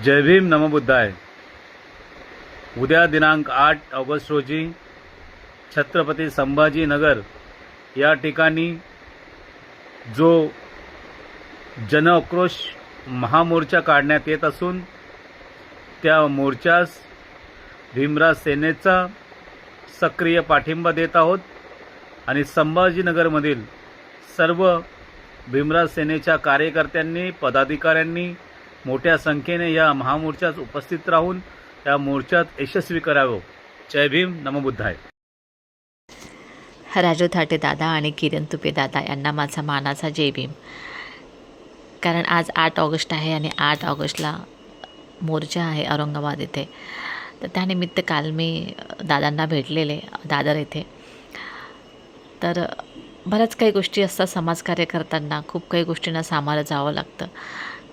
जय भीम नमोबुद्धाय। उद्या दिनांक 8 ऑगस्ट रोजी छत्रपती संभाजीनगर या ठिकाणी जो जनआक्रोश महामोर्चा काढण्यात येत असून त्या मोर्चास भीमराज सेनेचा सक्रिय पाठिंबा देत आहोत आणि संभाजीनगरमधील सर्व भीमराज सेनेच्या कार्यकर्त्यांनी पदाधिकाऱ्यांनी मोठ्या संख्येने या महामोर्चात उपस्थित राहून या मोर्चात यशस्वी करावं। जय भीम नमोबुद्धाय। राजू थाटे दादा आणि किरण तुपे दादा यांना माझा मानाचा जय भीम। कारण आज 8 ऑगस्ट आहे आणि 8 ऑगस्टला मोर्चा आहे औरंगाबाद येथे। तर त्यानिमित्त काल मी दादांना भेटलेले दादर येथे। तर बऱ्याच काही गोष्टी असतात समाजकार्य करताना, खूप काही गोष्टींना सामोरं जावं लागतं।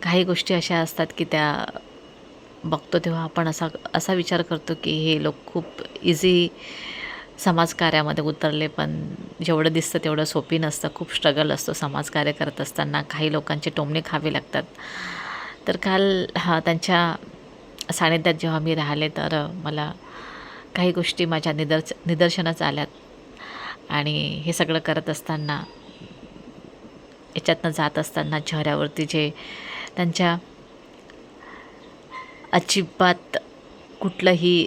काही गोष्टी अशा असतात की त्या बघतो तेव्हा आपण असा विचार करतो की हे लोक खूप इझी समाजकार्यामध्ये उतरले, पण जेवढं दिसतं तेवढं सोपी नसतं। खूप स्ट्रगल असतो समाजकार्य करत असताना, काही लोकांचे टोमणे खावे लागतात। तर काल त्यांच्या सानिध्यात जेव्हा मी राहिले तर मला काही गोष्टी माझ्या निदर्शनास आल्यात आणि हे सगळं करत असताना, याच्यातनं जात असताना चेहऱ्यावरती जे त्यांच्या अजिबात कुठलंही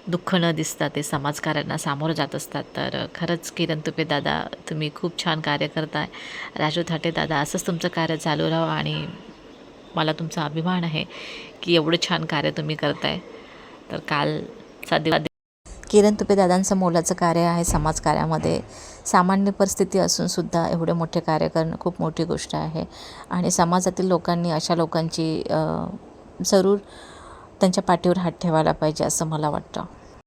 दुःख न दिसता ते समाजकार्यांना सामोरं जात असतात। तर खरंच किरण तुपे दादा, तुम्ही खूप छान कार्य करताय। राजू थाटे दादा, असंच तुमचं कार्य चालू राहावं आणि मला तुमचा अभिमान आहे की एवढं छान कार्य तुम्ही करताय। तर कालचा दिवस किरण तुपे दादांचं मोलाचं कार्य आहे समाजकार्यामध्ये। सामान्य परिस्थिती असूनसुद्धा एवढे मोठे कार्य करणं खूप मोठी गोष्ट आहे आणि समाजातील लोकांनी अशा लोकांची जरूर त्यांच्या पाठीवर हात ठेवायला पाहिजे असं मला वाटतं।